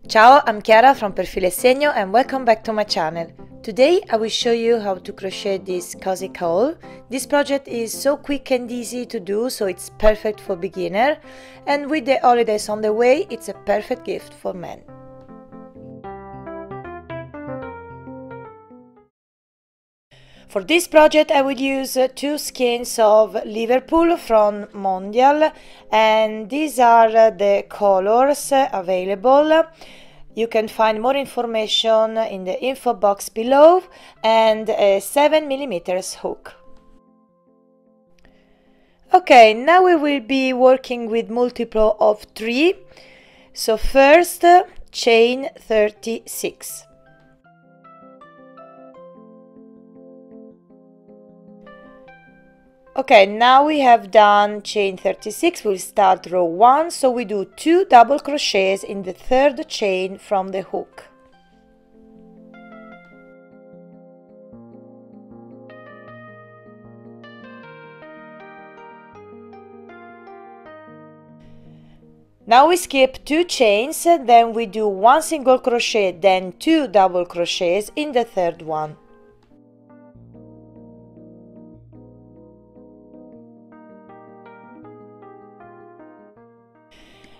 Ciao, I'm Chiara from Filo e Segno and welcome back to my channel. Today I will show you how to crochet this cozy cowl. This project is so quick and easy to do, so it's perfect for beginner, and with the holidays on the way, it's a perfect gift for men. For this project I will use two skeins of Liverpool from Mondial, and these are the colors available. You can find more information in the info box below, and a 7mm hook. Okay, now we will be working with multiple of 3. So first, chain 36. Okay, now we have done chain 36, we'll start row 1, so we do 2 double crochets in the third chain from the hook. Now we skip 2 chains, then we do 1 single crochet, then 2 double crochets in the third one.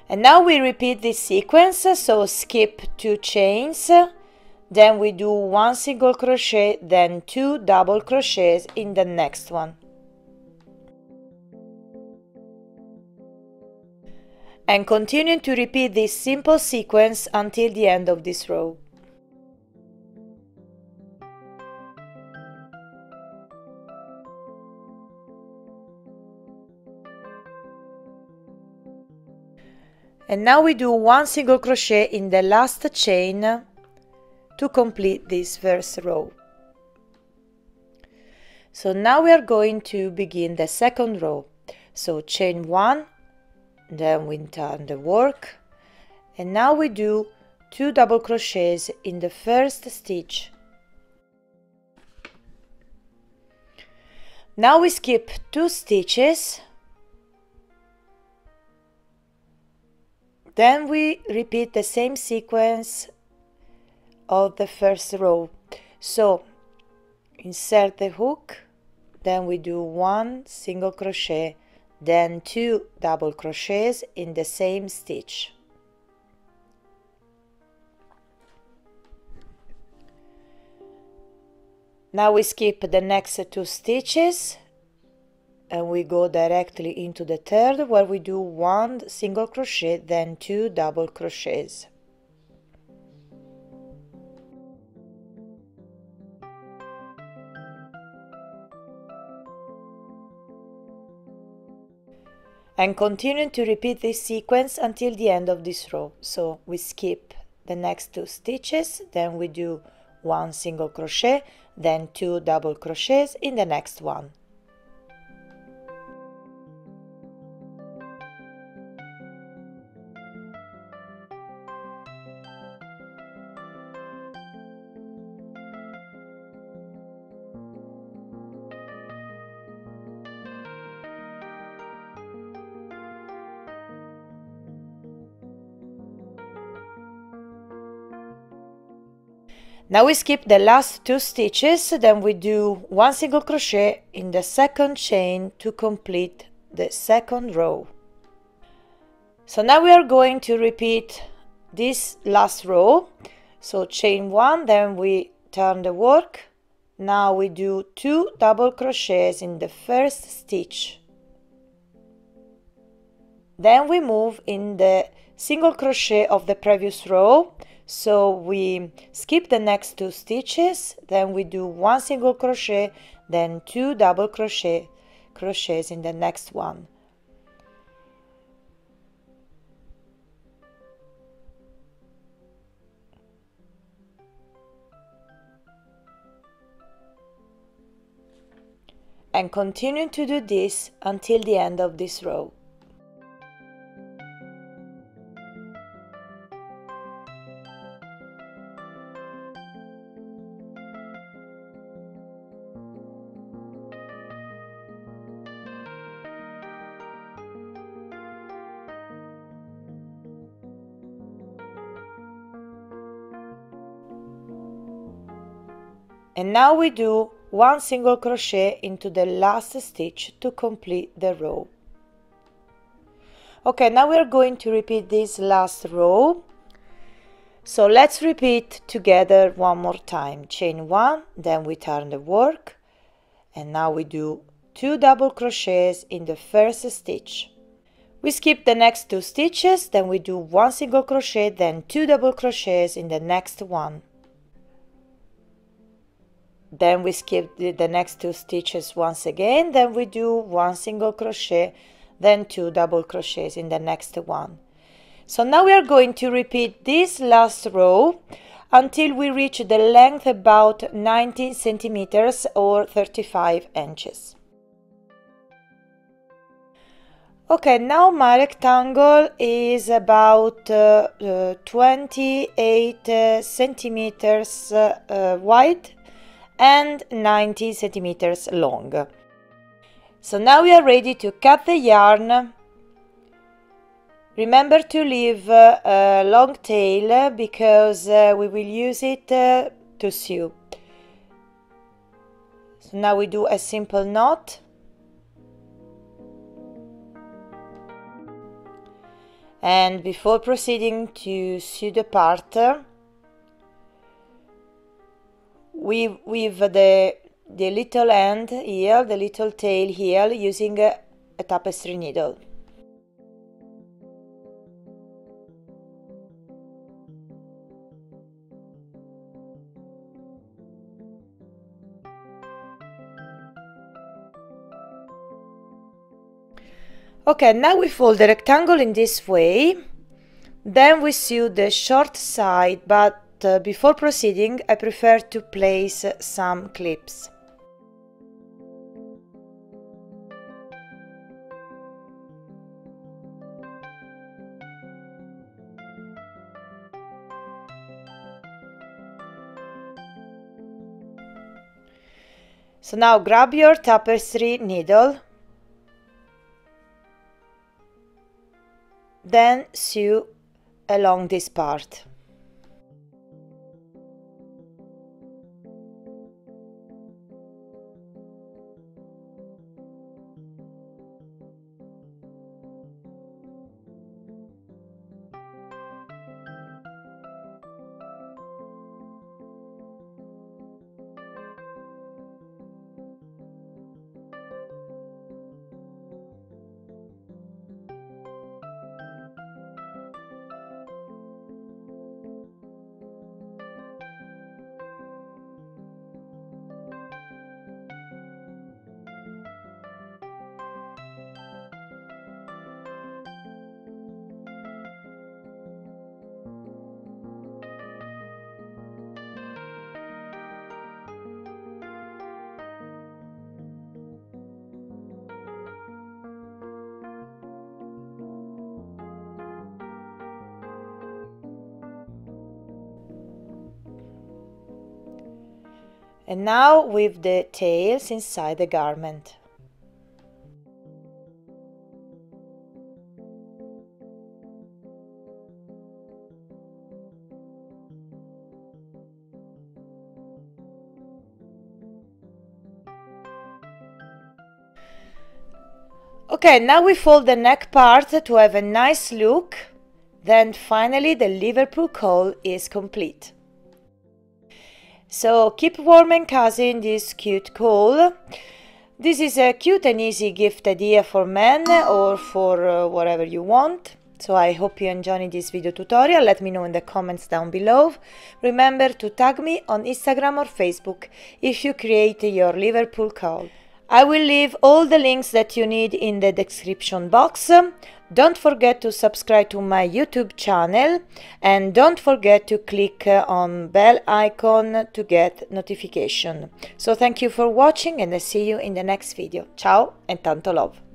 And now we repeat this sequence, so skip 2 chains, then we do 1 single crochet, then 2 double crochets in the next one. And continue to repeat this simple sequence until the end of this row. And now we do 1 single crochet in the last chain to complete this first row. So now we are going to begin the second row. So chain 1, then we turn the work, and now we do 2 double crochets in the first stitch. Now we skip 2 stitches. Then we repeat the same sequence of the first row. So insert the hook, then we do 1 single crochet, then 2 double crochets in the same stitch. Now we skip the next 2 stitches and we go directly into the third, where we do 1 single crochet, then 2 double crochets. And continue to repeat this sequence until the end of this row. So we skip the next 2 stitches, then we do 1 single crochet, then 2 double crochets in the next one. Now we skip the last 2 stitches, then we do 1 single crochet in the second chain to complete the second row. So now we are going to repeat this last row. So chain 1, then we turn the work. Now we do 2 double crochets in the first stitch. Then we move in the single crochet of the previous row. So we skip the next 2 stitches, then we do 1 single crochet, then 2 double crochets in the next one. And continue to do this until the end of this row. And now we do one single crochet into the last stitch to complete the row. Okay, now we are going to repeat this last row. So let's repeat together one more time. Chain 1, then we turn the work, and now we do 2 double crochets in the first stitch. We skip the next 2 stitches, then we do 1 single crochet, then 2 double crochets in the next one. Then we skip the next 2 stitches once again, then we do 1 single crochet, then 2 double crochets in the next one. So now we are going to repeat this last row until we reach the length about 90 centimeters or 35 inches. Okay, now my rectangle is about 28 centimeters wide and 90 centimeters long. So now we are ready to cut the yarn. Remember to leave a long tail because we will use it to sew. So now we do a simple knot. And before proceeding to sew the part, we weave the little end here, the little tail here, using a tapestry needle. Okay, now we fold the rectangle in this way, then we sew the short side, but before proceeding I prefer to place some clips. So now grab your tapestry needle, then sew along this part. And now weave the tails inside the garment. Okay, now we fold the neck part to have a nice look. Then finally the Liverpool cowl is complete. So keep warm and cozy in this cute cowl. This is a cute and easy gift idea for men or for whatever you want. So I hope you enjoyed this video tutorial. Let me know in the comments down below. Remember to tag me on Instagram or Facebook if you create your Liverpool cowl. I will leave all the links that you need in the description box. Don't forget to subscribe to my YouTube channel and don't forget to click on bell icon to get notification. So thank you for watching and I see you in the next video. Ciao and tanto love!